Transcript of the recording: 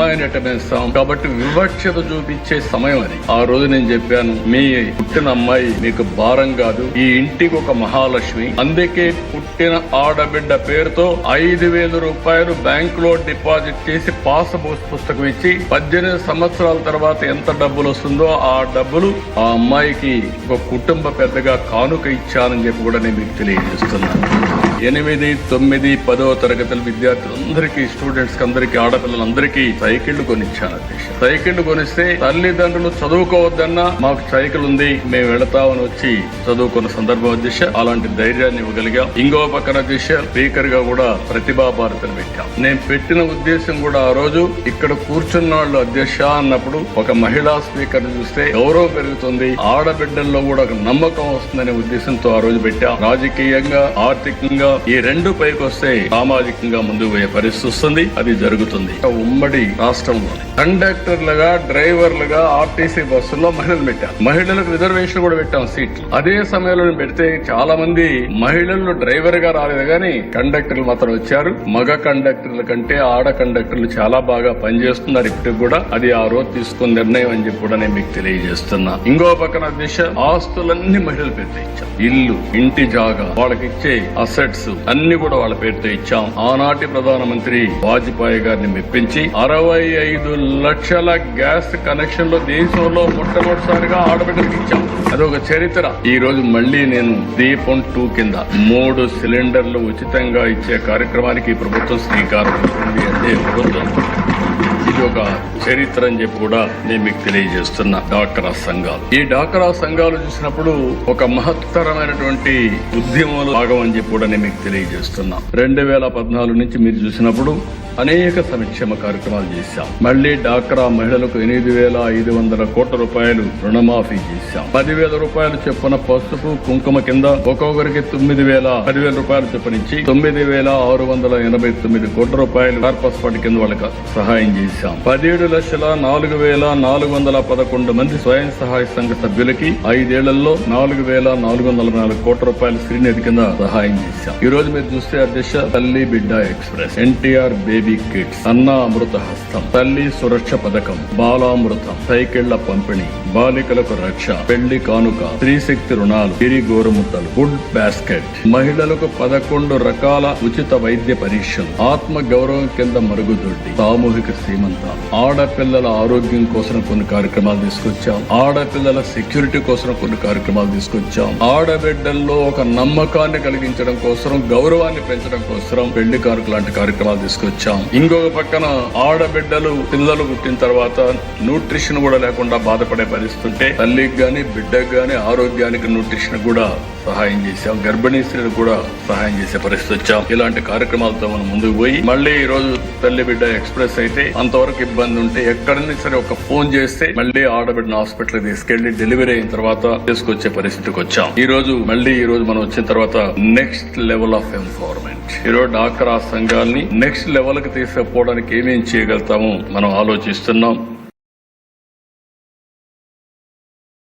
అమ్మాయిని ఎట్టమేస్తాం కాబట్టి వివక్షత చూపించే సమయం అది. ఆ రోజు నేను చెప్పాను, మీ పుట్టిన అమ్మాయి మీకు భారం కాదు, ఈ ఇంటికి ఒక మహాలక్ష్మి. అందుకే పుట్టిన ఆడబిడ్డ పేరుతో 5,000 రూపాయలు బ్యాంక్ లో డిపాజిట్ చేసి పాస్ పుస్తకం ఇచ్చి 18 సంవత్సరాల తర్వాత ఎంత డబ్బులు వస్తుందో ఆ డబ్బులు ఆ అమ్మాయికి ఒక కుటుంబ పెద్దగా కానుక ఇచ్చానని చెప్పి కూడా నేను మీకు తెలియజేస్తున్నాను. 8, 9, 10వ తరగతుల విద్యార్థులందరికీ, స్టూడెంట్స్ అందరికీ, ఆడపిల్లలందరికీ సైకిళ్లు కొనిచ్చాను అధ్యక్ష. సైకిళ్లు కొనిస్తే తల్లిదండ్రులు చదువుకోవద్దన్నా మాకు సైకిల్ ఉంది మేము వెళతామని వచ్చి చదువుకున్న సందర్భం అధ్యక్ష. అలాంటి ధైర్యాన్ని ఇవ్వగలిగాం. ఇంకో పక్కన అధ్యక్ష స్పీకర్ గా కూడా ప్రతిభా భారతిని పెట్టాం. నేను పెట్టిన ఉద్దేశం కూడా ఆ రోజు ఇక్కడ కూర్చున్న వాళ్ళు అధ్యక్ష అన్నప్పుడు ఒక మహిళా స్పీకర్ చూస్తే గౌరవం పెరుగుతుంది, ఆడబిడ్డల్లో కూడా ఒక నమ్మకం వస్తుందనే ఉద్దేశంతో ఆ రోజు పెట్టాం. రాజకీయంగా, ఆర్థికంగా ఈ రెండు పైకి వస్తే సామాజికంగా ముందుకు పోయే పరిస్థితి వస్తుంది. అది జరుగుతుంది. ఉమ్మడి రాష్ట్రంలోని కండక్టర్లుగా, డ్రైవర్లుగా ఆర్టీసీ బస్సుల్లో మహిళలు పెట్టాం. మహిళలకు రిజర్వేషన్ కూడా పెట్టాం సీట్లు. అదే సమయంలో పెడితే చాలా మంది మహిళలు డ్రైవర్ గా రాలేదు కానీ కండక్టర్లు మాత్రం వచ్చారు. మగ కండక్టర్ల కంటే ఆడ కండక్టర్లు చాలా బాగా పనిచేస్తున్నారు ఇప్పటికి కూడా. అది ఆ రోజు తీసుకున్న నిర్ణయం అని చెప్పి కూడా నేను మీకు తెలియజేస్తున్నా. ఇంకో పక్కన దిశ ఆస్తులన్నీ మహిళల పేరుతో ఇచ్చాం. ఇల్లు, ఇంటి జాగా, వాళ్ళకి ఇచ్చే అసెట్స్ అన్ని కూడా వాళ్ళ పేరుతో ఇచ్చాం. ఆనాటి ప్రధానమంత్రి వాజ్పేయి గారిని మెప్పించి 65 లక్షల గ్యాస్ కనెక్షన్లు దేశంలో మొట్టమొదటిసారిగా ఆడబిడ్డలకు ఇచ్చాం. అదొక చరిత్ర. ఈ రోజు మళ్లీ నేను దీపం 2 కింద 3 సిలిండర్లు ఉచితంగా ఇచ్చే కార్యక్రమానికి ప్రభుత్వం శ్రీకారం చుట్టింది. అంటే ప్రభుత్వం ఇది ఒక చరిత్ర అని చెప్పి కూడా నేను మీకు తెలియజేస్తున్నా. డాక్రా సంఘాలు, ఈ డాక్రా సంఘాలు చూసినప్పుడు ఒక మహత్తరమైనటువంటి ఉద్యమంలో భాగం అని చెప్పి కూడా నేను మీకు తెలియజేస్తున్నా. 2014 నుంచి మీరు చూసినప్పుడు అనేక సంక్షేమ కార్యక్రమాలు చేశాం. మళ్లీ డాక్రా మహిళలకు 8,500 కోట్ల రూపాయలు రుణమాఫీ చేశాం. 10,000 రూపాయలు చొప్పున పసుపు కుంకుమ కింద ఒక్కొక్కరికి 10,000 రూపాయలు చొప్పునిచ్చి 9,689 కోట్ల రూపాయలు కార్పస్ ఫండ్ కింద వాళ్ళకి సహాయం చేశాం. 17,04,411 మంది స్వయం సహాయ సంఘ సభ్యులకి 5 ఏళ్లలో 4,404 కోట్ల రూపాయలు శ్రీనిధి కింద సహాయం చేశాం. ఈ రోజు మీరు చూస్తే అధ్యక్ష తల్లి బిడ్డ ఎక్స్ప్రెస్, ఎన్టీఆర్ బేబీ కిట్స్, అన్న అమృత హస్తం, తల్లి సురక్ష పథకం, బాలామృతం, సైకిళ్ల పంపిణీ, బాలికలకు రక్ష, పెళ్లి కానుక, స్త్రీశక్తి రుణాలు, గిరి గోరుముద్దలు, ఫుడ్ బాస్కెట్, మహిళలకు 11 రకాల ఉచిత వైద్య పరీక్షలు, ఆత్మ గౌరవం కింద మరుగుదొడ్డి, సామూహిక సీమంతాలు, ఆడపిల్లల ఆరోగ్యం కోసం కొన్ని కార్యక్రమాలు తీసుకొచ్చాం. ఆడపిల్లల సెక్యూరిటీ కోసం కొన్ని కార్యక్రమాలు తీసుకొచ్చాం. ఆడబిడ్డల్లో ఒక నమ్మకాన్ని కలిగించడం కోసం, గౌరవాన్ని పెంచడం కోసం పెళ్లి కానుక లాంటి కార్యక్రమాలు తీసుకొచ్చాం. ఇంకొక పక్కన ఆడబిడ్డలు పిల్లలు పుట్టిన తర్వాత న్యూట్రిషన్ కూడా లేకుండా బాధపడే పరిస్థితి ఉంటే తల్లికి గాని బిడ్డకు గాని ఆరోగ్యానికి న్యూట్రిషన్ కూడా సహాయం చేశాం. గర్భిణీ స్త్రీలకు కూడా సహాయం చేసే పరిస్థితి వచ్చాం. ఇలాంటి కార్యక్రమాలతో మనం ముందుకు పోయి మళ్ళీ ఈ రోజు తల్లి బిడ్డ ఎక్స్ప్రెస్ అయితే అంతవరకు ఇబ్బంది ఉంటే ఎక్కడైనా సరే ఒక ఫోన్ చేస్తే మళ్ళీ ఆడబిడ్డను హాస్పిటల్ తీసుకెళ్లి డెలివరీ అయిన తర్వాత తీసుకొచ్చే పరిస్థితికి వచ్చాం. ఈ రోజు మనం వచ్చిన తర్వాత నెక్స్ట్ లెవెల్ ఆఫ్ ఎంపవర్మెంట్, ఈరోజు డాక్రా సంఘాలని నెక్స్ట్ లెవెల్ కి తీసుకుపోవడానికి ఏమేం చేయగలుగుతామో మనం ఆలోచిస్తున్నాం.